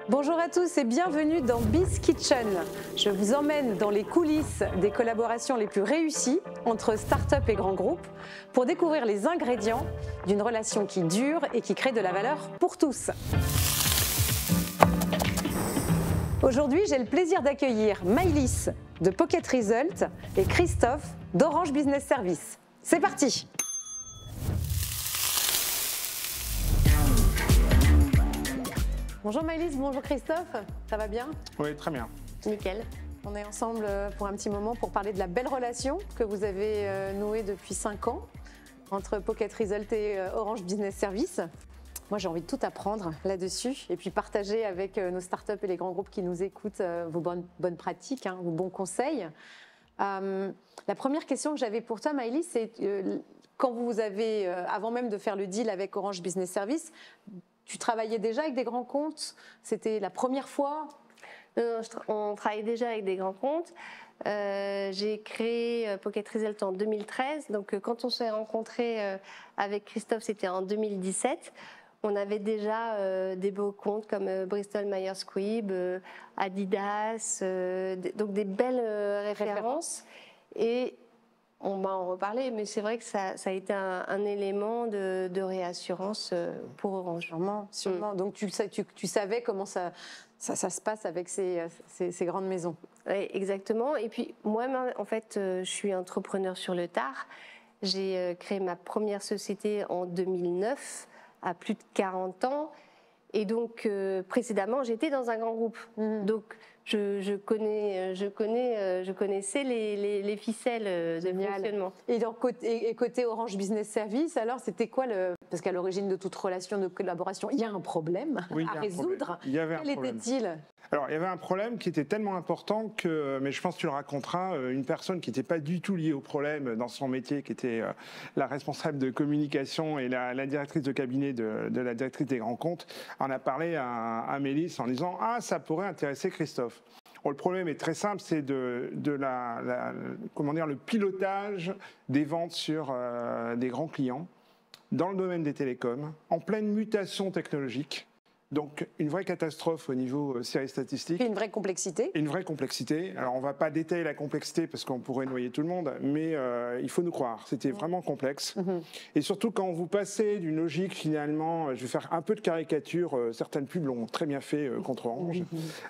Bonjour à tous et bienvenue dans Biz Kitchen. Je vous emmène dans les coulisses des collaborations les plus réussies entre start-up et grands groupes pour découvrir les ingrédients d'une relation qui dure et qui crée de la valeur pour tous. Aujourd'hui, j'ai le plaisir d'accueillir Maëlys de Pocket Result et Christophe d'Orange Business Services. C'est parti! Bonjour Maëlys, bonjour Christophe, ça va bien? Oui, très bien. Nickel. On est ensemble pour un petit moment pour parler de la belle relation que vous avez nouée depuis 5 ans entre Pocket Result et Orange Business Services. Moi, j'ai envie de tout apprendre là-dessus et puis partager avec nos startups et les grands groupes qui nous écoutent vos bonnes pratiques, vos bons conseils. La première question que j'avais pour toi, Maëlys, c'est quand vous avez, avant même de faire le deal avec Orange Business Services, tu travaillais déjà avec des grands comptes? C'était la première fois? Non, on travaillait déjà avec des grands comptes. J'ai créé Pocket Result en 2013. Donc, quand on s'est rencontrés avec Christophe, c'était en 2017. On avait déjà des beaux comptes comme Bristol Myers Squibb, Adidas, donc des belles références. Et on va en reparler, mais c'est vrai que ça a été un élément de réassurance pour Orange. Sûrement. Donc tu savais comment ça se passe avec ces grandes maisons. Oui, exactement. Et puis moi, en fait, je suis entrepreneur sur le tard. J'ai créé ma première société en 2009, à plus de 40 ans. Et donc, précédemment, j'étais dans un grand groupe. Donc, je connaissais les ficelles de fonctionnement. Et côté Orange Business Services, alors, c'était quoi parce qu'à l'origine de toute relation de collaboration, il y a un problème à résoudre. Quel était-il? Alors, il y avait un problème qui était tellement important que, mais je pense que tu le raconteras, une personne qui n'était pas du tout liée au problème dans son métier, qui était la responsable de communication et la directrice de cabinet de la directrice des grands comptes, en a parlé à Maëlys en disant « Ah, ça pourrait intéresser Christophe ». Bon, le problème est très simple, c'est le pilotage des ventes sur des grands clients dans le domaine des télécoms, en pleine mutation technologique. Donc, une vraie catastrophe au niveau série statistique. Et une vraie complexité. Une vraie complexité. Alors, on ne va pas détailler la complexité parce qu'on pourrait noyer tout le monde, mais il faut nous croire. C'était vraiment complexe. Et surtout, quand vous passez d'une logique, finalement, je vais faire un peu de caricature, certaines pubs l'ont très bien fait contre Orange,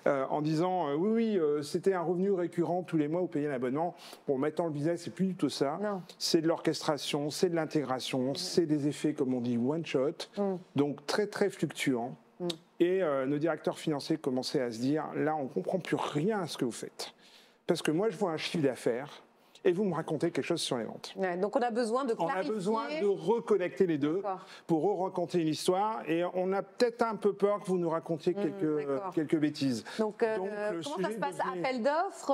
en disant oui, c'était un revenu récurrent tous les mois, vous payez un abonnement. Bon, maintenant, le business, c'est plus du tout ça. C'est de l'orchestration, c'est de l'intégration, c'est des effets, comme on dit, one shot. Donc, très, très fluctuants. Et nos directeurs financiers commençaient à se dire, là, on ne comprend plus rien à ce que vous faites. Parce que moi, je vois un chiffre d'affaires et vous me racontez quelque chose sur les ventes. Ouais, donc, on a besoin de clarifier. On a besoin de reconnecter les deux pour raconter une histoire. Et on a peut-être un peu peur que vous nous racontiez quelques bêtises. Donc comment ça se passe? Appel d'offres?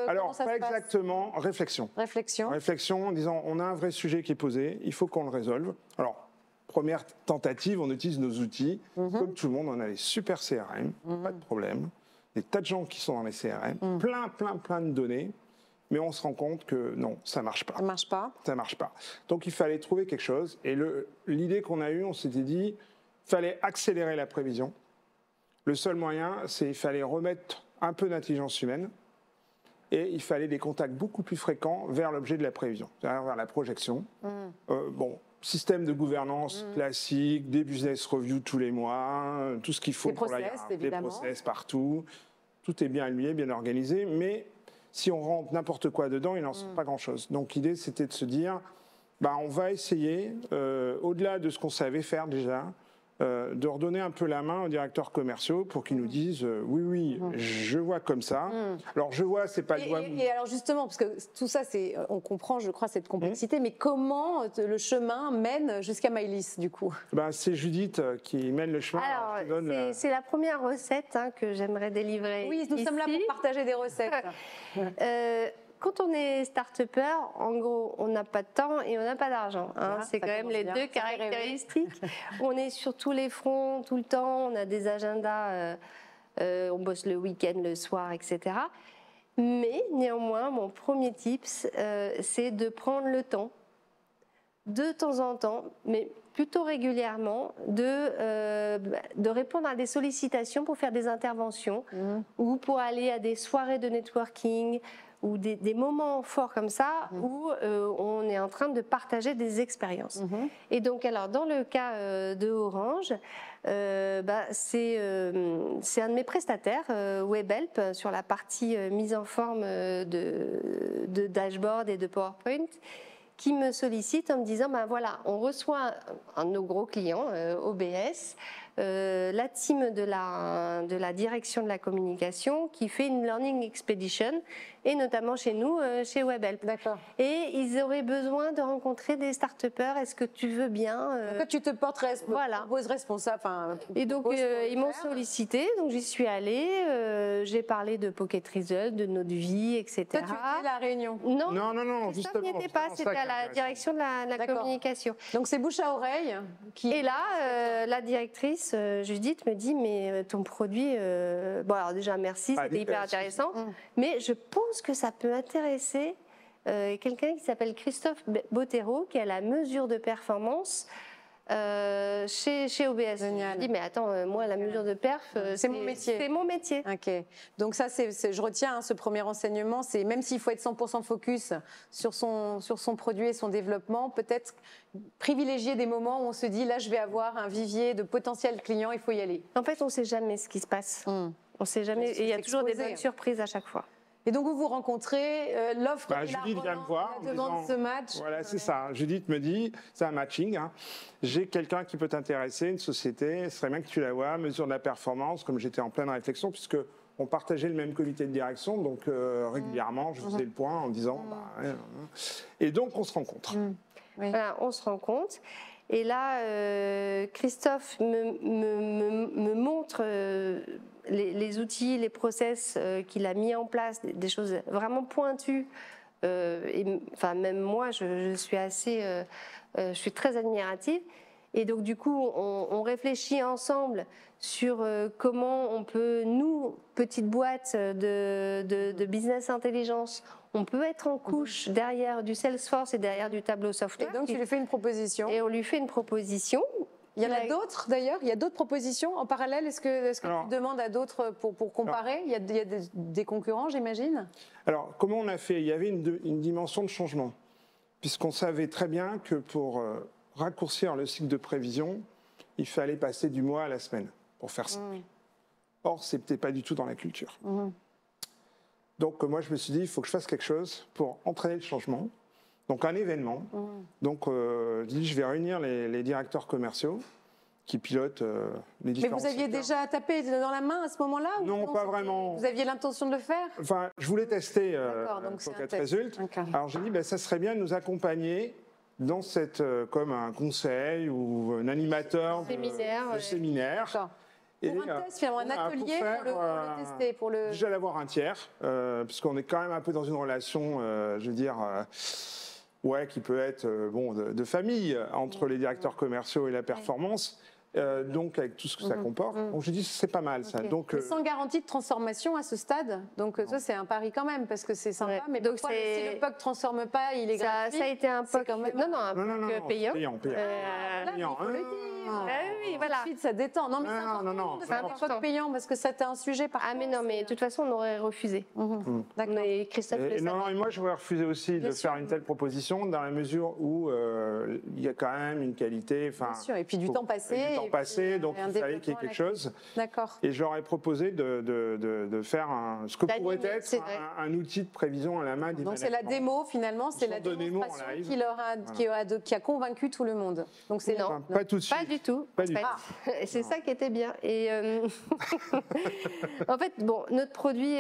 Alors, pas exactement. Réflexion. Réflexion en disant, on a un vrai sujet qui est posé, il faut qu'on le résolve. Alors, première tentative, on utilise nos outils. Comme tout le monde, on a les super CRM, pas de problème. Des tas de gens qui sont dans les CRM, plein de données. Mais on se rend compte que non, ça ne marche pas. Ça marche pas. Donc il fallait trouver quelque chose. Et l'idée qu'on a eue, on s'était dit, il fallait accélérer la prévision. Le seul moyen, c'est qu'il fallait remettre un peu d'intelligence humaine. Et il fallait des contacts beaucoup plus fréquents vers l'objet de la prévision, c'est-à-dire vers la projection. Système de gouvernance classique, des business reviews tous les mois, tout ce qu'il faut pour la hiérarchie, des process partout. Tout est bien allumé, bien organisé, mais si on rentre n'importe quoi dedans, il n'en sort pas grand-chose. Donc l'idée, c'était de se dire, on va essayer, au-delà de ce qu'on savait faire déjà, de redonner un peu la main aux directeurs commerciaux pour qu'ils nous disent oui, je vois comme ça. Alors je vois, c'est pas et alors justement, parce que tout ça, on comprend, je crois, cette complexité, mais comment le chemin mène jusqu'à Maëlys, du coup? C'est Judith qui mène le chemin. Alors c'est la première recette que j'aimerais délivrer. Oui, nous sommes là pour partager des recettes. Quand on est start-upper, en gros, on n'a pas de temps et on n'a pas d'argent. C'est quand même les deux caractéristiques. On est sur tous les fronts, tout le temps. On a des agendas, on bosse le week-end, le soir, etc. Mais néanmoins, mon premier tips, c'est de prendre le temps, de temps en temps, mais plutôt régulièrement de répondre à des sollicitations pour faire des interventions ou pour aller à des soirées de networking ou des moments forts comme ça où on est en train de partager des expériences. Et donc, alors, dans le cas de Orange, c'est un de mes prestataires, Webhelp, sur la partie mise en forme de dashboard et de PowerPoint, qui me sollicite en me disant, voilà, on reçoit un de nos gros clients, OBS, la team de la direction de la communication qui fait une Learning Expedition, et notamment chez nous, chez Webhelp. D'accord. Et ils auraient besoin de rencontrer des start-upers. Est-ce que tu veux bien que tu te portes responsable. Et donc, ils m'ont sollicité, donc j'y suis allée. J'ai parlé de Pocket Result, de notre vie, etc. Toi, tu étais à la réunion? Non, justement. N'y était pas, c'était à la direction de la communication. Donc, c'est bouche à oreille. Et là, la directrice, Judith, me dit, mais ton produit, bon, alors déjà, merci, c'était hyper intéressant, mais je pense que ça peut intéresser quelqu'un qui s'appelle Christophe Bottero, qui a la mesure de performance chez OBS. Génial. Je dis, mais attends, moi, la mesure de perf, c'est mon métier. C'est mon métier. Ok. Donc ça, je retiens ce premier enseignement, c'est même s'il faut être 100% focus sur son produit et son développement, peut-être privilégier des moments où on se dit, là, je vais avoir un vivier de potentiels clients, il faut y aller. En fait, on ne sait jamais ce qui se passe. On ne sait jamais. Et il y a toujours des bonnes surprises à chaque fois. Et donc, vous vous rencontrez, l'offre Judith vient me voir, la demande ce match. Voilà, c'est ça. Judith me dit, c'est un matching. J'ai quelqu'un qui peut t'intéresser, une société, ce serait bien que tu la vois, mesure de la performance, comme j'étais en pleine réflexion, puisque on partageait le même comité de direction, donc régulièrement, je faisais le point en disant, et donc on se rencontre. Voilà, on se rencontre. Et là, Christophe me montre les outils, les process qu'il a mis en place, des choses vraiment pointues. Même moi, je suis très admirative. Et donc, du coup, on réfléchit ensemble sur comment on peut, nous, petite boîte de business intelligence, on peut être en couche derrière du Salesforce et derrière du tableau software. Et donc, tu lui fais une proposition. Et on lui fait une proposition. Il y en a d'autres d'ailleurs. Il y a d'autres propositions en parallèle. Est-ce que tu demandes à d'autres pour comparer? Il y a des concurrents, j'imagine. Alors, comment on a fait? Il y avait une dimension de changement, puisqu'on savait très bien que pour raccourcir le cycle de prévision, il fallait passer du mois à la semaine pour faire ça. Or, ce n'était pas du tout dans la culture. Donc, moi, je me suis dit, il faut que je fasse quelque chose pour entraîner le changement. Donc un événement. Donc je vais réunir les directeurs commerciaux qui pilotent les différents. Mais vous aviez déjà tapé dans la main à ce moment-là? Non, pas vraiment. Vous aviez l'intention de le faire? Enfin, je voulais tester Pocket Result. Alors j'ai dit, ça serait bien de nous accompagner dans cette, comme un conseil ou un animateur de séminaire. Pour un test, finalement, un atelier pour le tester. Déjà d'avoir un tiers, puisqu'on est quand même un peu dans une relation, je veux dire... qui peut être de famille entre les directeurs commerciaux et la performance, donc avec tout ce que ça comporte. Donc je dis c'est pas mal ça. Donc, mais sans garantie de transformation à ce stade, donc ça c'est un pari quand même parce que c'est sympa. Mais donc si le POC ne transforme pas, il est gratuit. Ça a été un POC payant. Il faut le dire. Oui, voilà. Ensuite, ça détend. Non, mais c'est un POC payant parce que c'était un sujet par mais non, mais de toute façon, on aurait refusé. D'accord. Mais Christophe et moi, je voudrais refuser aussi de faire une telle proposition dans la mesure où il y a quand même une qualité. Bien sûr, et puis du temps passé. Donc il fallait qu'il y ait quelque chose. D'accord. Et je leur ai proposé de faire ce que pourrait être un outil de prévision à la main. Donc c'est la démo finalement, c'est la démonstration qui a convaincu tout le monde. Donc c'est pas tout de suite. Pas du tout. C'est ça qui était bien. Et en fait, notre produit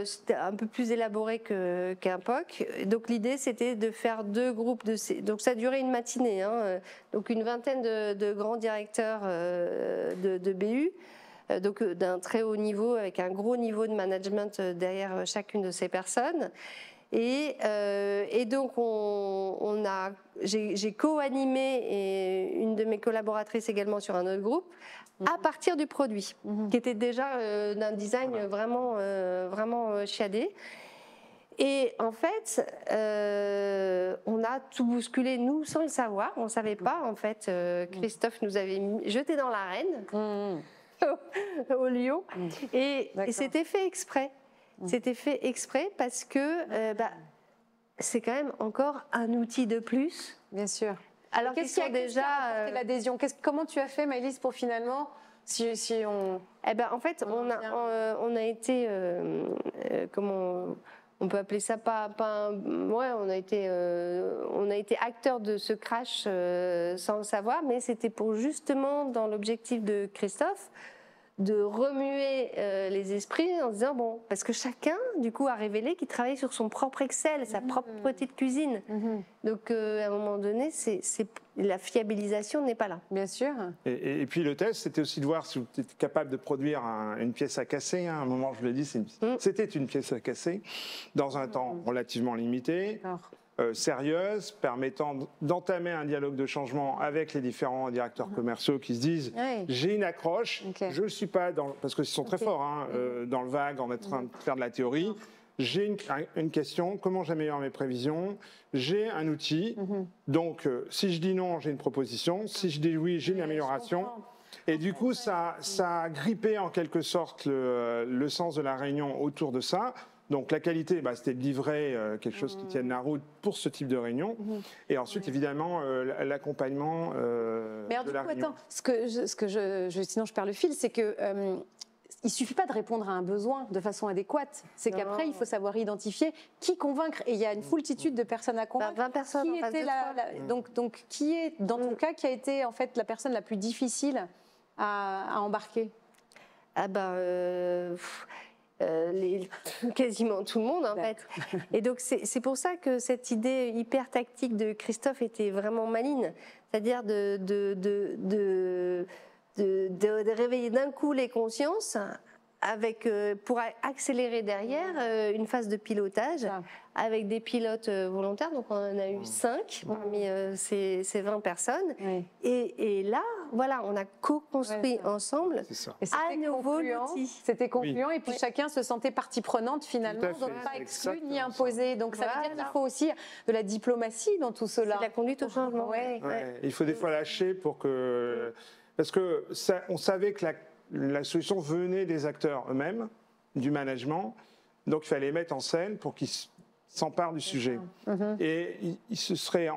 c'était un peu plus élaboré qu'un POC. Donc l'idée c'était de faire 2 groupes donc ça durait une matinée. Donc une vingtaine de grands directeurs de BU. Donc d'un très haut niveau avec un gros niveau de management derrière chacune de ces personnes. Et donc j'ai co-animé et une de mes collaboratrices également sur un autre groupe à partir du produit qui était déjà d'un design vraiment chiadé. Et en fait, on a tout bousculé, nous, sans le savoir. On ne savait pas, en fait. Christophe nous avait jeté dans l'arène, au lion. Et c'était fait exprès. C'était fait exprès parce que c'est quand même encore un outil de plus. Bien sûr. Alors qu'est-ce qui a déjà l'adhésion? Comment tu as fait, Maëlys, pour finalement, si on... En fait, on a été, comment on peut appeler ça, on a été acteur de ce crash sans le savoir, mais c'était pour justement, dans l'objectif de Christophe, de remuer les esprits en se disant bon, parce que chacun du coup a révélé qu'il travaillait sur son propre Excel, sa propre petite cuisine. Donc à un moment donné, la fiabilisation n'est pas là. Bien sûr. Et puis le test, c'était aussi de voir si vous étiez capable de produire une pièce à casser. À un moment, je l'ai dit, c'était une pièce à casser dans un temps relativement limité. Sérieuse, permettant d'entamer un dialogue de changement avec les différents directeurs commerciaux qui se disent j'ai une accroche, je ne suis pas dans, parce qu'ils sont très forts dans le vague, en train de faire de la théorie, j'ai une question, comment j'améliore mes prévisions, j'ai un outil, donc si je dis non, j'ai une proposition, si je dis oui, j'ai une amélioration. Et du coup, ça a grippé en quelque sorte le sens de la réunion autour de ça. Donc la qualité, c'était de livrer quelque chose qui tienne la route pour ce type de réunion. Et ensuite, évidemment, l'accompagnement Mais en tout cas, attends, sinon je perds le fil, c'est que il ne suffit pas de répondre à un besoin de façon adéquate. C'est qu'après, il faut savoir identifier qui convaincre. Et il y a une foultitude de personnes à convaincre. 20 personnes qui était donc, qui est, dans ton cas, qui a été en fait la personne la plus difficile à embarquer? Quasiment tout le monde en fait. Et donc c'est pour ça que cette idée hyper tactique de Christophe était vraiment maligne, c'est-à-dire de réveiller d'un coup les consciences pour accélérer derrière une phase de pilotage avec des pilotes volontaires. Donc on en a eu 5 parmi ces 20 personnes. Et là, voilà, on a co-construit ensemble à nouveau l'outil. C'était concluant et puis chacun se sentait partie prenante finalement, donc pas exclu ni imposé. Donc ça veut dire qu'il faut aussi de la diplomatie dans tout cela. C'est la conduite au changement. Il faut des fois lâcher pour que... Parce que on savait que la solution venait des acteurs eux-mêmes, du management, donc il fallait les mettre en scène pour qu'ils s'emparent du sujet. Et ils ne se seraient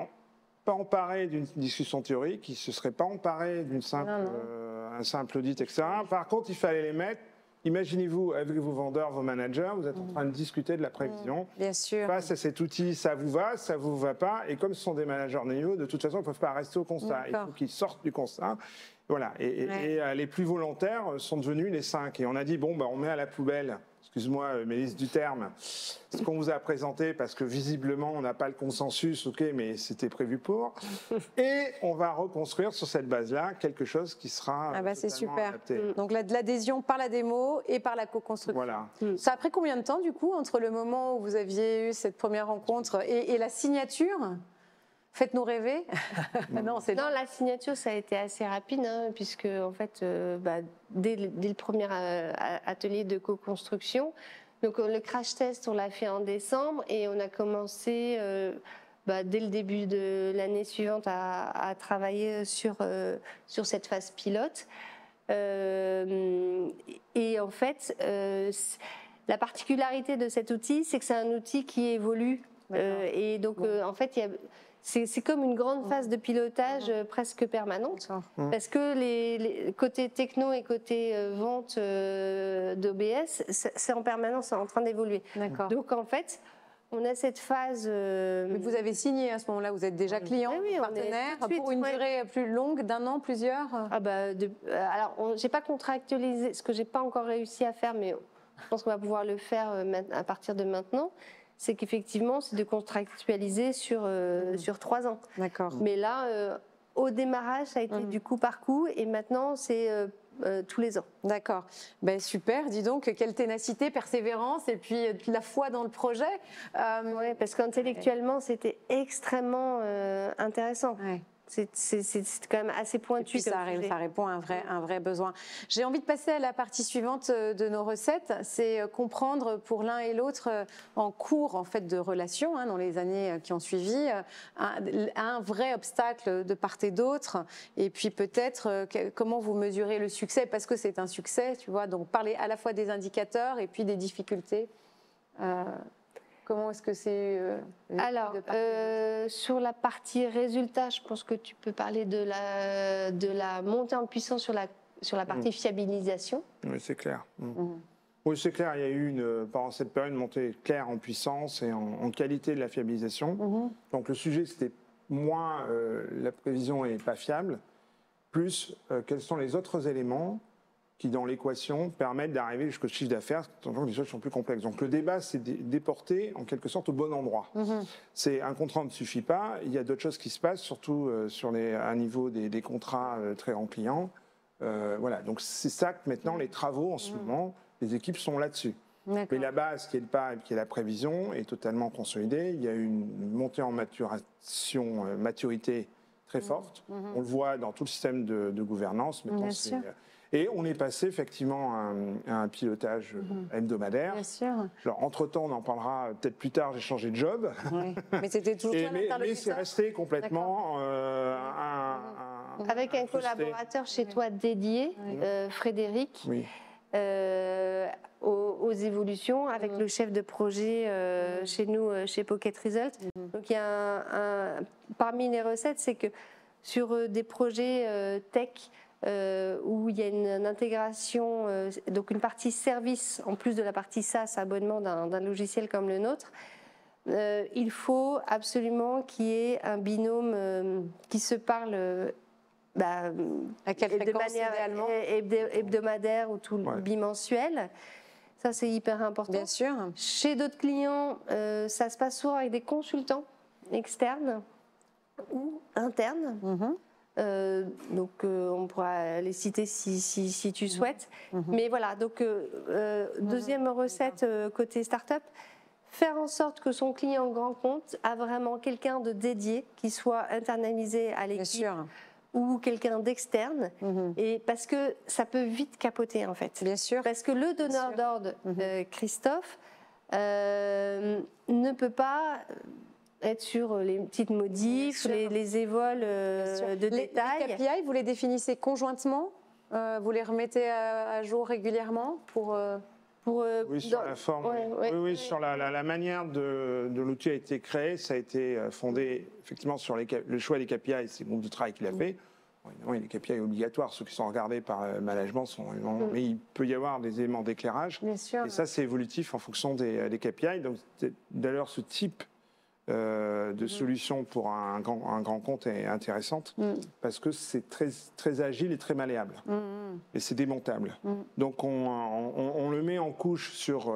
pas emparés d'une discussion théorique, ils ne se seraient pas emparés d'un simple audit, etc. Par contre, il fallait les mettre. Imaginez-vous, avec vos vendeurs, vos managers, vous êtes en train de discuter de la prévision. Bien sûr. Face à cet outil, ça vous va pas. Et comme ce sont des managers de niveau, de toute façon, ils ne peuvent pas rester au constat. Il faut qu'ils sortent du constat. Voilà. Et les plus volontaires sont devenus les 5. Et on a dit, on met à la poubelle, excuse-moi, Maëlys, du terme, ce qu'on vous a présenté, parce que visiblement, on n'a pas le consensus, mais c'était prévu pour. Et on va reconstruire sur cette base-là quelque chose qui sera c'est super. adapté. Donc de l'adhésion par la démo et par la co-construction. Voilà. Ça a pris combien de temps, du coup, entre le moment où vous aviez eu cette première rencontre et la signature? Faites-nous rêver. Non, la signature, ça a été assez rapide, puisque en fait, dès le premier atelier de co-construction, donc le crash test, on l'a fait en décembre et on a commencé dès le début de l'année suivante à travailler sur cette phase pilote. Et en fait, la particularité de cet outil, c'est que c'est un outil qui évolue. Et donc, en fait, c'est comme une grande phase de pilotage presque permanente, parce que les côté techno et côté vente d'OBS, c'est en permanence en train d'évoluer. Donc en fait, on a cette phase... Mais vous avez signé à ce moment-là, vous êtes déjà client, partenaire, pour une durée plus longue, d'un an, plusieurs? Alors, j'ai pas contractualisé, ce que j'ai pas encore réussi à faire, mais je pense qu'on va pouvoir le faire à partir de maintenant. C'est qu'effectivement, c'est de contractualiser sur 3 ans. D'accord. Mais là, au démarrage, ça a été du coup par coup, et maintenant, c'est tous les ans. D'accord. Super, dis donc, quelle ténacité, persévérance, et puis la foi dans le projet. Oui, parce qu'intellectuellement, c'était extrêmement intéressant. C'est quand même assez pointu. Et puis ça répond à un vrai besoin. J'ai envie de passer à la partie suivante de nos recettes, c'est comprendre pour l'un et l'autre en cours en fait de relation, dans les années qui ont suivi, un vrai obstacle de part et d'autre, et puis peut-être comment vous mesurez le succès, parce que c'est un succès, tu vois. Donc parler à la fois des indicateurs et puis des difficultés. Comment est-ce que c'est Alors, sur la partie résultat, je pense que tu peux parler de la montée en puissance sur la partie fiabilisation. Oui, c'est clair. Oui, c'est clair. Il y a eu pendant cette période une montée claire en puissance et en qualité de la fiabilisation. Donc le sujet, c'était moins la prévision n'est pas fiable, plus quels sont les autres éléments qui, dans l'équation, permettent d'arriver jusqu'au chiffre d'affaires, donc des choses sont plus complexes. Donc le débat, c'est déporté en quelque sorte au bon endroit. C'est un contrat ne suffit pas, il y a d'autres choses qui se passent, surtout à un niveau des contrats très rempliants. Voilà, donc c'est ça que maintenant les travaux en ce moment, les équipes sont là-dessus. Mais la base, qui est la prévision, est totalement consolidée. Il y a une montée en maturité très forte. On le voit dans tout le système de gouvernance. Bien sûr. Et on est passé effectivement à un pilotage hebdomadaire. Bien sûr. Alors, entre-temps, on en parlera peut-être plus tard, j'ai changé de job. Oui. Mais c'était toujours mais c'est resté complètement avec un collaborateur chez toi dédié, Frédéric, aux évolutions, avec le chef de projet chez nous, chez Pocket Result. Donc il y a parmi les recettes, c'est que sur des projets tech, où il y a une intégration, donc une partie service en plus de la partie SaaS, abonnement d'un logiciel comme le nôtre, il faut absolument qu'il y ait un binôme qui se parle à quelle de manière hebdomadaire ou bimensuelle. Ça, c'est hyper important. Bien sûr. Chez d'autres clients, ça se passe souvent avec des consultants externes ou internes. Donc on pourra les citer si tu souhaites. Mais voilà, donc deuxième recette côté start-up, faire en sorte que son client grand compte a vraiment quelqu'un de dédié qui soit internalisé à l'équipe ou quelqu'un d'externe, et parce que ça peut vite capoter en fait. Bien sûr. Parce que le donneur d'ordre, Christophe, ne peut pas être sur les petites modifs, les évols de détails. Les KPI, vous les définissez conjointement, vous les remettez à jour régulièrement oui, sur la forme. Oui, sur la manière de l'outil a été créé, ça a été fondé effectivement sur le choix des KPI, c'est le groupe de travail qui l'a fait. Bon, évidemment, il y a des KPI obligatoires, ceux qui sont regardés par le management sont mais il peut y avoir des éléments d'éclairage. Bien sûr. Et ça, c'est évolutif en fonction des KPI. Donc, d'ailleurs, ce type de solution pour un grand compte est intéressante parce que c'est très agile et très malléable et c'est démontable. Donc on le met en couche sur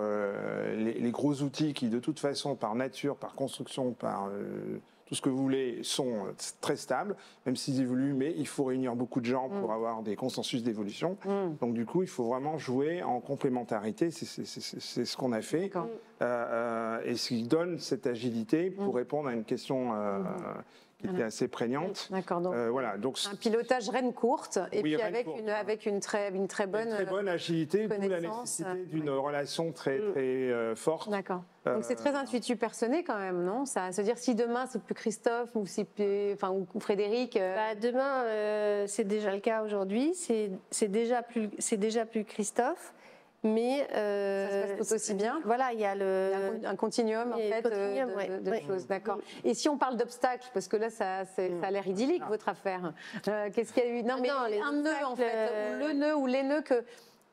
les gros outils qui de toute façon par nature, par construction, par tout ce que vous voulez sont très stables, même s'ils évoluent, mais il faut réunir beaucoup de gens pour avoir des consensus d'évolution. Donc du coup, il faut vraiment jouer en complémentarité, c'est ce qu'on a fait, et ce qui donne cette agilité pour répondre à une question qui était assez prégnante. D'accord, donc, voilà, donc un pilotage reine courte, et puis avec une très bonne agilité, d'où la nécessité d'une relation très forte. D'accord. Donc c'est très intuitif personné quand même, non? Ça à se dire si demain c'est plus Christophe ou ou Frédéric. Demain c'est déjà le cas aujourd'hui. C'est déjà plus Christophe. Mais ça se passe tout aussi bien. Voilà, il y a un continuum en fait de choses. D'accord. Et si on parle d'obstacles, parce que là ça a l'air idyllique votre affaire. Qu'est-ce qu'il y a eu? Non, mais un nœud en fait, ou le nœud ou les nœuds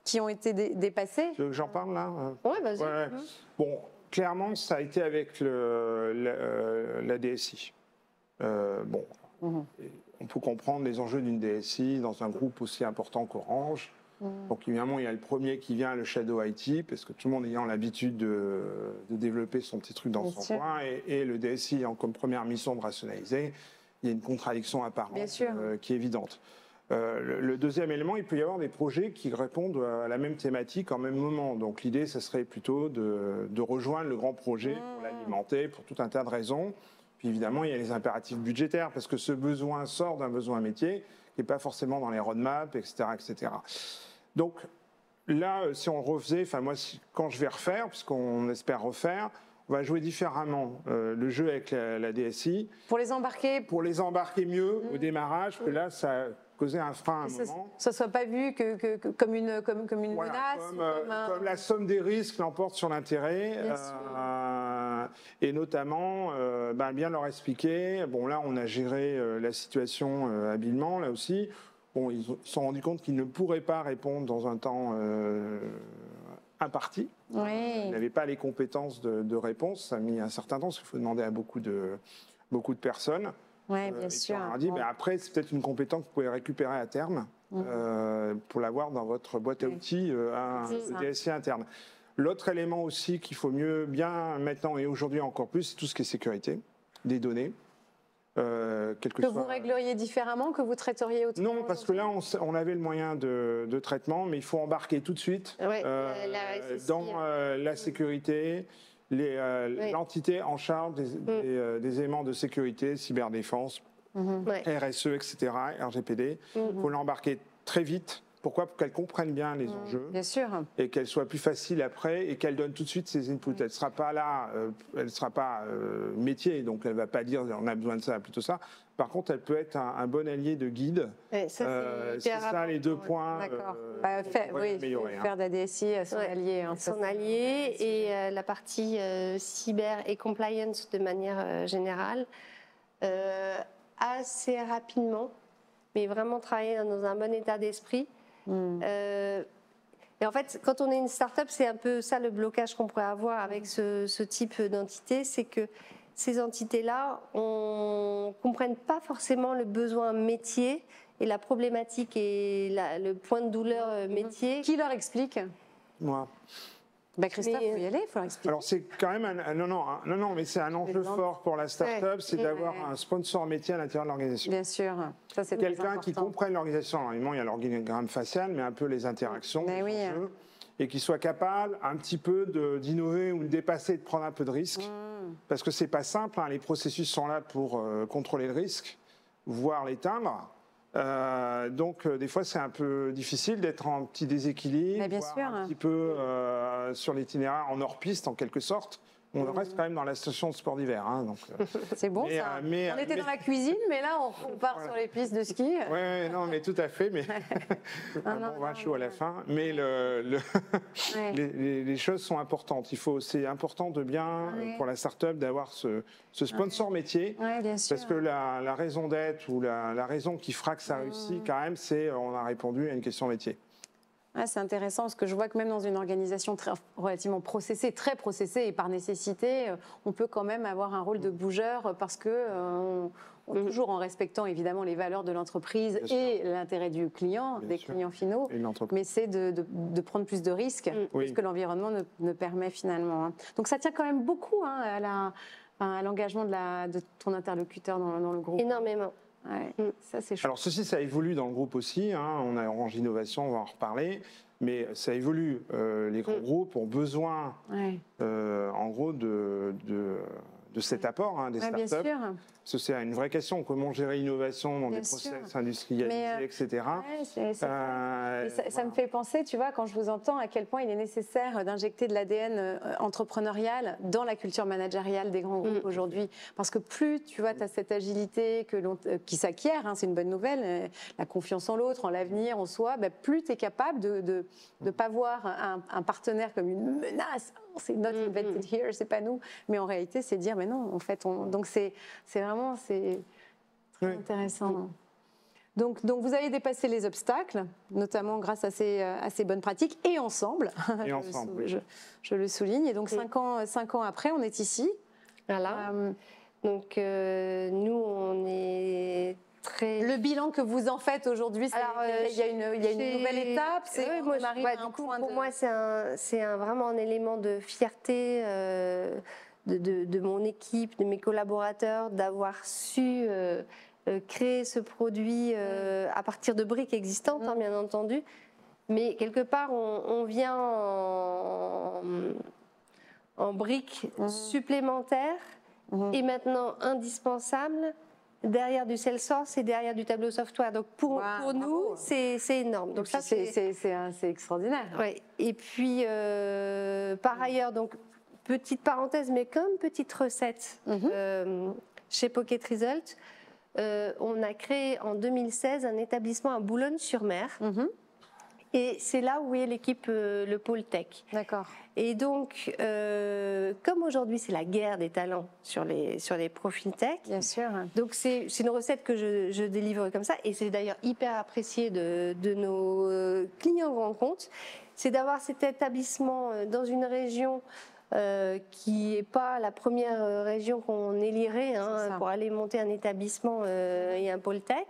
qui ont été dépassés. Tu veux que j'en parle là? Oui, vas-y. Bon, clairement, ça a été avec la DSI. On peut comprendre les enjeux d'une DSI dans un groupe aussi important qu'Orange. Donc évidemment, il y a le premier qui vient, le Shadow IT, parce que tout le monde ayant l'habitude de développer son petit truc dans son coin, et le DSI ayant comme première mission de rationaliser, il y a une contradiction apparente qui est évidente. Le deuxième élément, il peut y avoir des projets qui répondent à la même thématique en même moment. Donc l'idée, ça serait plutôt de rejoindre le grand projet pour l'alimenter, pour tout un tas de raisons. Puis évidemment, il y a les impératifs budgétaires, parce que ce besoin sort d'un besoin métier qui n'est pas forcément dans les roadmaps, etc., etc. Donc là, si on refaisait, enfin moi, quand je vais refaire, puisqu'on espère refaire, on va jouer différemment le jeu avec la DSI. Pour les embarquer. Pour les embarquer mieux au démarrage, que là, ça causait un frein à un moment. Ça ne soit pas vu comme une Voilà, menace. Comme la somme des risques l'emporte sur l'intérêt. Et notamment, bien leur expliquer. Bon, là, on a géré la situation habilement, là aussi. Bon, ils se sont rendus compte qu'ils ne pourraient pas répondre dans un temps imparti. Oui. Ils n'avaient pas les compétences de réponse. Ça a mis un certain temps, parce qu'il faut demander à beaucoup de personnes. Oui, bien sûr. On leur a dit, après, c'est peut-être une compétence que vous pouvez récupérer à terme pour l'avoir dans votre boîte à outils DSI interne. L'autre élément aussi qu'il faut bien maintenant et aujourd'hui encore plus, c'est tout ce qui est sécurité des données. Que vous régleriez différemment, que vous traiteriez autrement? Non, parce que là, on avait le moyen de traitement, mais il faut embarquer tout de suite dans la sécurité, l'entité en charge des éléments de sécurité, cyberdéfense, RSE, etc., RGPD. Il faut l'embarquer très vite. Pourquoi? Pour qu'elle comprenne bien les enjeux. Bien sûr. Et qu'elle soit plus facile après et qu'elle donne tout de suite ses inputs. Elle ne sera pas là, elle ne sera pas métier, donc elle ne va pas dire on a besoin de ça, plutôt ça. Par contre, elle peut être un bon allié de guide. C'est ça les deux points. D'accord. Faire de la DSI son allié. Son allié et la partie cyber et compliance de manière générale, assez rapidement, mais vraiment travailler dans un bon état d'esprit. Et en fait, quand on est une start-up, c'est un peu ça le blocage qu'on pourrait avoir avec ce type d'entité, c'est que ces entités-là ne comprennent pas forcément le besoin métier et la problématique et le point de douleur métier. Qui leur explique? Moi. Christophe, il faut y aller, il faut leur expliquer. Alors c'est quand même non, mais c'est un enjeu fort pour la start-up, c'est d'avoir un sponsor métier à l'intérieur de l'organisation. Bien sûr, ça c'est quelqu'un qui comprenne l'organisation. Alors évidemment, il y a l'organigramme facial, mais un peu les interactions, les enjeux, et qui soit capable un petit peu d'innover ou de dépasser, de prendre un peu de risque, parce que c'est pas simple. Les processus sont là pour contrôler le risque, voire l'éteindre. Donc des fois c'est un peu difficile d'être en petit déséquilibre, un petit peu sur l'itinéraire en hors-piste en quelque sorte. On reste quand même dans la station de sport d'hiver. C'est bon ça. On était dans la cuisine, mais là on part sur les pistes de ski. Oui, non, mais tout à fait. Mais un bon vin chaud à la fin. Mais les choses sont importantes. C'est important de bien pour la start-up d'avoir ce sponsor métier, parce que la raison d'être ou la raison qui fera que ça réussit quand même, c'est on a répondu à une question métier. C'est intéressant parce que je vois que même dans une organisation relativement processée, très processée et par nécessité, on peut quand même avoir un rôle de bougeur parce que, toujours en respectant évidemment les valeurs de l'entreprise et l'intérêt du client, des clients finaux, mais c'est de prendre plus de risques que ce que l'environnement ne permet finalement. Donc ça tient quand même beaucoup à l'engagement de ton interlocuteur dans le groupe. Énormément. Ça, c'est chouette. Alors ceci, ça évolue dans le groupe aussi. On a Orange Innovation, on va en reparler. Mais ça évolue. Les grands groupes ont besoin, en gros, de cet apport des startups. Bien sûr. Parce que c'est une vraie question. Comment gérer l'innovation dans des process industrialisés, etc. Ça me fait penser, tu vois, quand je vous entends, à quel point il est nécessaire d'injecter de l'ADN entrepreneurial dans la culture managériale des grands groupes aujourd'hui. Parce que plus, tu vois, tu as cette agilité qui s'acquiert, c'est une bonne nouvelle, la confiance en l'autre, en l'avenir, en soi, plus tu es capable de ne pas voir un partenaire comme une menace. C'est not invented here, c'est pas nous. Mais en réalité, c'est dire, mais non, en fait, donc c'est vraiment, c'est très intéressant. Donc vous avez dépassé les obstacles, notamment grâce à ces bonnes pratiques, et ensemble. Et ensemble, je le souligne. Et donc 5 ans après, on est ici. Voilà. Donc nous, on est Le bilan que vous en faites aujourd'hui, il y a une nouvelle étape. Pour moi, c'est vraiment un élément de fierté de mon équipe, de mes collaborateurs, d'avoir su créer ce produit à partir de briques existantes, bien entendu. Mais quelque part, on vient en briques supplémentaires est maintenant indispensable derrière du Salesforce et derrière du tableau software. Donc pour nous, c'est énorme. Donc ça, c'est extraordinaire. Ouais. Et puis, par ailleurs, donc petite parenthèse, mais comme petite recette, chez Pocket Result, on a créé en 2016 un établissement à Boulogne-sur-Mer. Et c'est là où est l'équipe, le pôle tech. D'accord. Et donc, comme aujourd'hui c'est la guerre des talents sur les profils tech, bien sûr. Donc c'est une recette que je délivre comme ça, et c'est d'ailleurs hyper apprécié de nos clients grands comptes, c'est d'avoir cet établissement dans une région qui n'est pas la première région qu'on élirait pour aller monter un établissement et un pôle tech.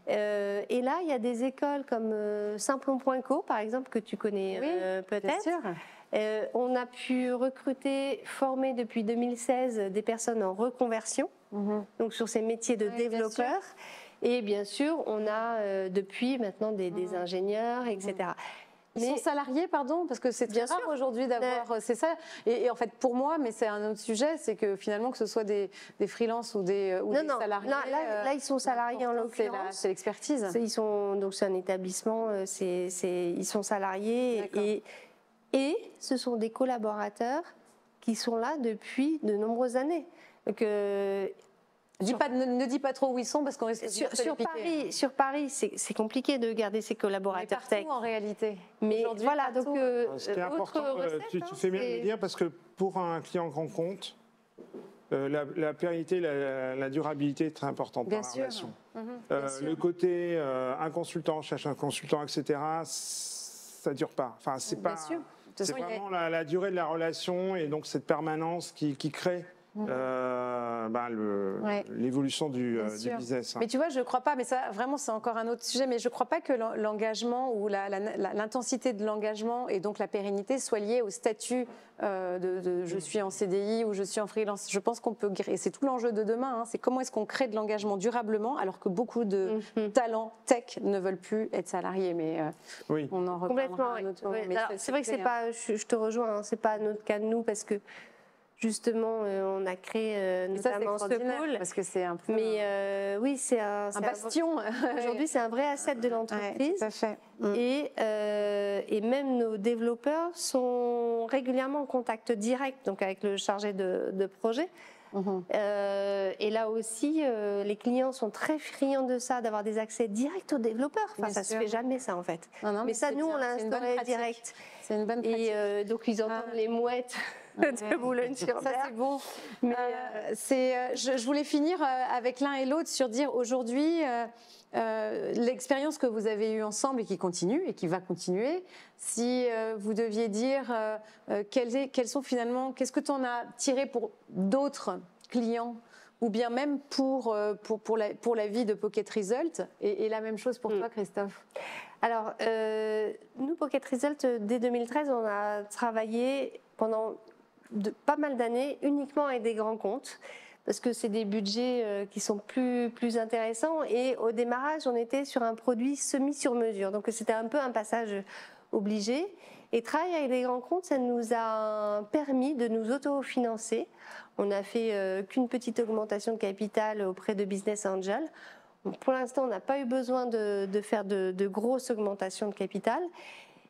Et là, il y a des écoles comme Simplon.co, par exemple, que tu connais peut-être. On a pu recruter, former depuis 2016 des personnes en reconversion, donc sur ces métiers de développeurs. Et bien sûr, on a depuis maintenant des ingénieurs, etc. Ils sont salariés, pardon, parce que c'est très rare aujourd'hui d'avoir. C'est ça. Et en fait, pour moi, mais c'est un autre sujet, c'est que finalement, que ce soit des freelances ou des salariés. Là, ils sont salariés en l'occurrence. C'est l'expertise. Donc c'est un établissement. Ils sont salariés et ce sont des collaborateurs qui sont là depuis de nombreuses années. Donc ne dis pas trop où ils sont parce qu'on risque sur Paris, c'est compliqué de garder ses collaborateurs tech. En réalité. Mais voilà, donc ce qui est important, tu fais bien de le dire, parce que pour un client grand compte, la pérennité, la durabilité est très importante dans la relation. Le côté un consultant cherche un consultant, etc., ça dure pas. Enfin, c'est pas. C'est vraiment la durée de la relation et donc cette permanence qui crée l'évolution du business. Mais tu vois, je ne crois pas, mais ça vraiment c'est encore un autre sujet, mais je ne crois pas que l'engagement ou l'intensité de l'engagement et donc la pérennité soit liée au statut de je suis en CDI ou je suis en freelance. Je pense qu'on peut, et c'est tout l'enjeu de demain, c'est comment est-ce qu'on crée de l'engagement durablement alors que beaucoup de talents tech ne veulent plus être salariés. Mais on en reparlera un autre moment. C'est vrai que c'est pas, je te rejoins, c'est pas notre cas de nous parce que justement, on a créé notamment ce pôle. Parce que c'est un peu. Mais oui, c'est un bastion. Aujourd'hui, c'est un vrai asset de l'entreprise. Tout à fait. Et même nos développeurs sont régulièrement en contact direct, donc avec le chargé de projet. Et là aussi, les clients sont très friands de ça, d'avoir des accès directs aux développeurs. Enfin, ça se fait jamais, ça, en fait. Mais ça, nous, on l'a instauré direct. C'est une bonne pratique. Et donc, ils entendent les mouettes de Boulogne-sur-Mer. Ça, c'est bon. Mais je voulais finir avec l'un et l'autre sur dire aujourd'hui, l'expérience que vous avez eue ensemble et qui continue et qui va continuer, si vous deviez dire quels sont finalement, qu'est-ce que tu en as tiré pour d'autres clients ou bien même pour la vie de Pocket Result et la même chose pour toi, Christophe? Alors, nous, Pocket Result, dès 2013, on a travaillé pendant pas mal d'années uniquement avec des grands comptes parce que c'est des budgets qui sont plus intéressants et au démarrage on était sur un produit semi sur mesure, donc c'était un peu un passage obligé, et travailler avec des grands comptes, ça nous a permis de nous autofinancer. On n'a fait qu'une petite augmentation de capital auprès de Business Angel. Donc, pour l'instant on n'a pas eu besoin de faire de grosses augmentations de capital.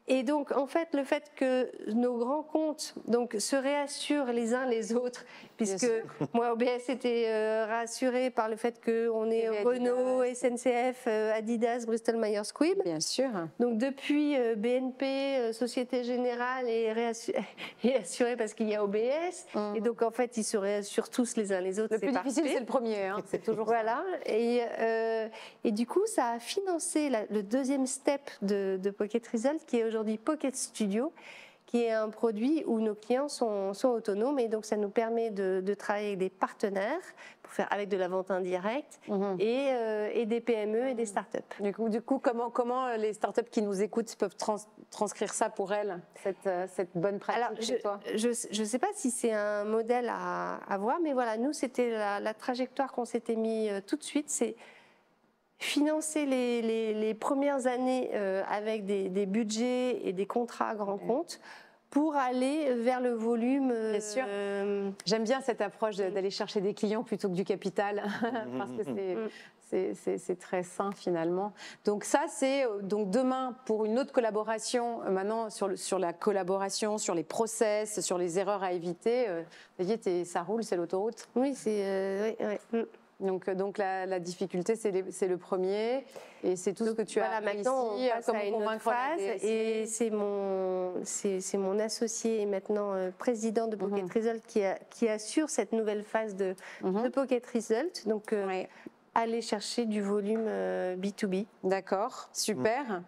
Et donc, en fait, le fait que nos grands comptes donc, se réassurent les uns les autres, puisque moi, OBS était rassuré par le fait qu'on est Renault, SNCF, Adidas, Bristol-Myers Squibb. Bien sûr. Donc, depuis BNP, Société Générale est assuré parce qu'il y a OBS. Et donc, en fait, ils se réassurent tous les uns les autres. Le plus difficile, c'est le premier. C'est toujours voilà. Et du coup, ça a financé le deuxième step de Pocket Result, qui est aujourd'hui Pocket Studio, qui est un produit où nos clients sont autonomes, et donc ça nous permet de travailler avec des partenaires pour faire avec de la vente indirecte et des PME et des startups. Du coup, comment les startups qui nous écoutent peuvent transcrire ça pour elles, cette bonne pratique? Alors, je ne sais pas si c'est un modèle à voir, mais voilà, nous c'était la trajectoire qu'on s'était mis tout de suite, c'est financer les premières années avec des budgets et des contrats à grands comptes pour aller vers le volume. Bien sûr. J'aime bien cette approche d'aller chercher des clients plutôt que du capital, parce que c'est très sain finalement. Donc ça, c'est donc demain pour une autre collaboration, maintenant sur la collaboration, sur les process, sur les erreurs à éviter. Vous voyez, ça roule, c'est l'autoroute. Oui, c'est... Oui. Donc la difficulté, c'est le premier, et c'est tout ce que tu as appris maintenant, ici, on passe à une autre phase, et c'est mon associé et maintenant président de Pocket Result qui assure cette nouvelle phase de Pocket Result, donc aller chercher du volume B2B. D'accord, super.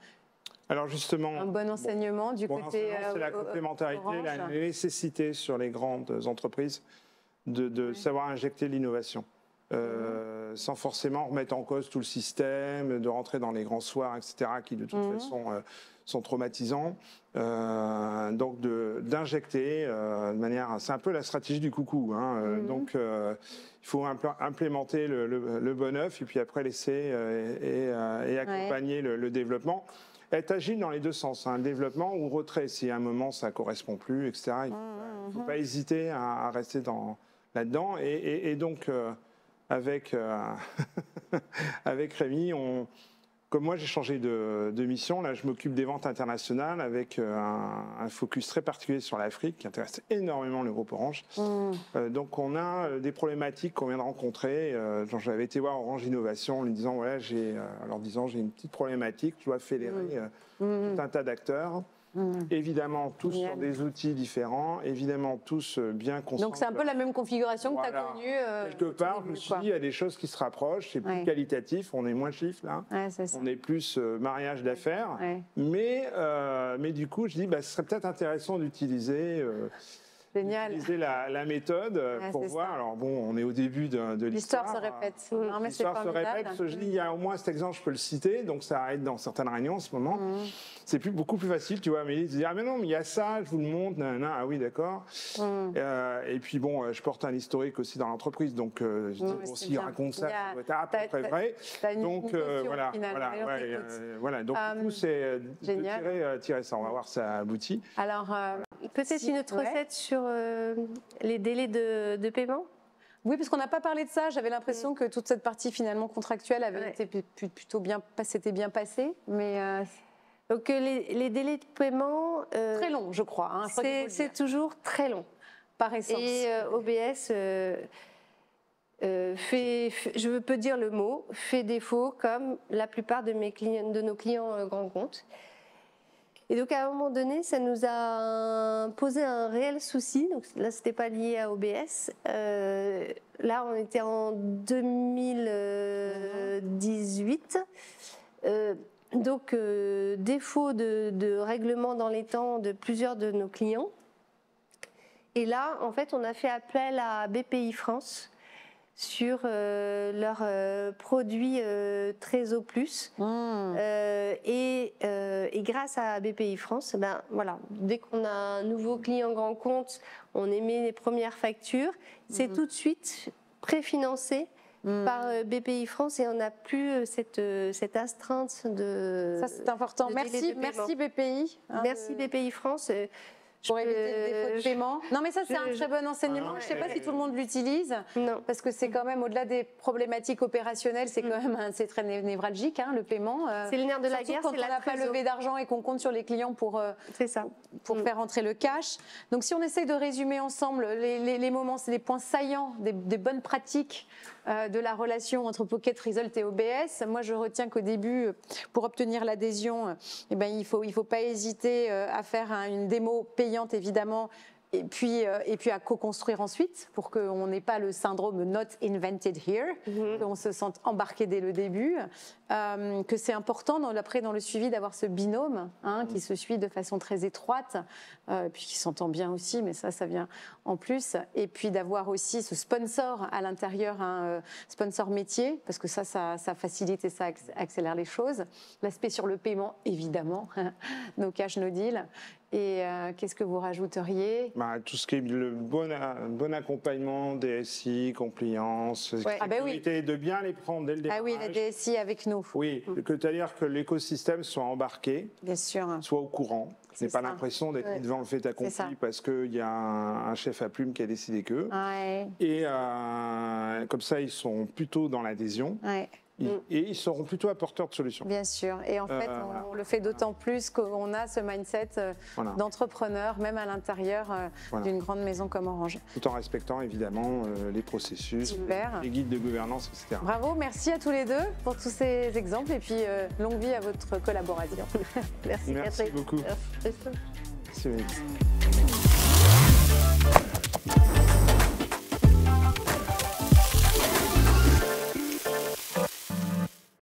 Alors justement, un bon enseignement du côté c'est la complémentarité, Orange. la nécessité sur les grandes entreprises de savoir injecter l'innovation. Sans forcément remettre en cause tout le système, de rentrer dans les grands soirs, etc., qui de toute façon sont traumatisants. Donc d'injecter de manière... C'est un peu la stratégie du coucou. Donc il faut implémenter le bon œuf et puis après laisser et accompagner le développement. Être agile dans les deux sens, le développement ou retrait. Si à un moment ça ne correspond plus, etc., il ne faut pas hésiter à rester là-dedans. Et donc... Avec Rémi, comme moi j'ai changé de mission, là je m'occupe des ventes internationales avec un focus très particulier sur l'Afrique qui intéresse énormément le groupe Orange. Donc on a des problématiques qu'on vient de rencontrer. J'avais été voir Orange Innovation en lui disant voilà, j'ai une petite problématique, je dois fédérer tout un tas d'acteurs. Évidemment, tous sur des outils différents, évidemment, tous bien conscients. Donc c'est un peu la même configuration que tu as connue. Quelque part, je me suis dit, il y a des choses qui se rapprochent, c'est plus qualitatif, on est moins chiffre là, on est plus mariage d'affaires. Mais du coup, je dis, ce serait peut-être intéressant d'utiliser... utiliser la méthode pour voir. Ça. Alors bon, on est au début de l'histoire. L'histoire se répète. L'histoire se répète. Parce que je dis, il y a au moins cet exemple, je peux le citer, donc ça arrête dans certaines réunions en ce moment. C'est beaucoup plus facile, tu vois. Amélie se dit, ah mais non, mais il y a ça, je vous le montre, ah oui, d'accord. Et puis bon, je porte un historique aussi dans l'entreprise, donc je dis, s'il raconte ça, ça doit être à peu près vrai. Donc voilà. Donc du coup, c'est de tirer ça. On va voir, ça aboutit. Alors. Peut-être une autre recette sur les délais de paiement. Oui, parce qu'on n'a pas parlé de ça. J'avais l'impression que toute cette partie finalement contractuelle avait été plutôt bien, s'était bien passée. Mais donc les délais de paiement très longs, je crois. C'est toujours très long. Par essence. Et OBS je peux dire le mot, fait défaut comme la plupart de nos clients grands comptes. Et donc à un moment donné, ça nous a posé un réel souci. Donc là, c'était pas lié à OBS. Là, on était en 2018. Donc défaut de règlement dans les temps de plusieurs de nos clients. Et là, en fait, on a fait appel à BPI France sur leurs produits Trésor Plus. Et grâce à BPI France, voilà, dès qu'on a un nouveau client grand compte, on émet les premières factures. C'est tout de suite préfinancé par BPI France et on n'a plus cette astreinte de... Ça, c'est important. Merci BPI. Merci BPI France. Pour éviter le défaut de paiement. Non, mais ça, c'est un très bon enseignement. Je ne sais pas si tout le monde l'utilise, parce que c'est quand même, au-delà des problématiques opérationnelles, c'est quand même c'est très névralgique, le paiement. C'est le nerf de la guerre. Quand on n'a pas levé d'argent et qu'on compte sur les clients pour faire rentrer le cash. Donc, si on essaye de résumer ensemble les moments, c'est les points saillants, des bonnes pratiques de la relation entre Pocket Result et OBS. Moi, je retiens qu'au début, pour obtenir l'adhésion, il ne faut pas hésiter à faire une démo payante, évidemment, et puis à co-construire ensuite pour qu'on n'ait pas le syndrome not invented here, qu'on se sente embarqué dès le début, que c'est important après dans le suivi d'avoir ce binôme qui se suit de façon très étroite, puis qui s'entend bien aussi, mais ça vient en plus, et puis d'avoir aussi ce sponsor à l'intérieur, sponsor métier, parce que ça facilite et ça accélère les choses. L'aspect sur le paiement, évidemment, no cash, no deal. Et qu'est-ce que vous rajouteriez? Tout ce qui est le bon accompagnement, DSI, compliance, sécurité, de bien les prendre dès le démarrage. Ah oui, la DSI avec nous. Oui, c'est-à-dire que l'écosystème soit embarqué, bien sûr, soit au courant. n'ai pas l'impression d'être mis devant le fait accompli parce qu'il y a un chef à plume qui a décidé que. Ouais. Et comme ça, ils sont plutôt dans l'adhésion. Ouais. Et ils seront plutôt apporteurs de solutions. Bien sûr. Et en fait, on le fait d'autant plus qu'on a ce mindset d'entrepreneur, même à l'intérieur d'une grande maison comme Orange. Tout en respectant évidemment les processus, les guides de gouvernance, etc. Bravo, merci à tous les deux pour tous ces exemples et puis longue vie à votre collaboration. Merci Catherine. Beaucoup. Merci. Merci.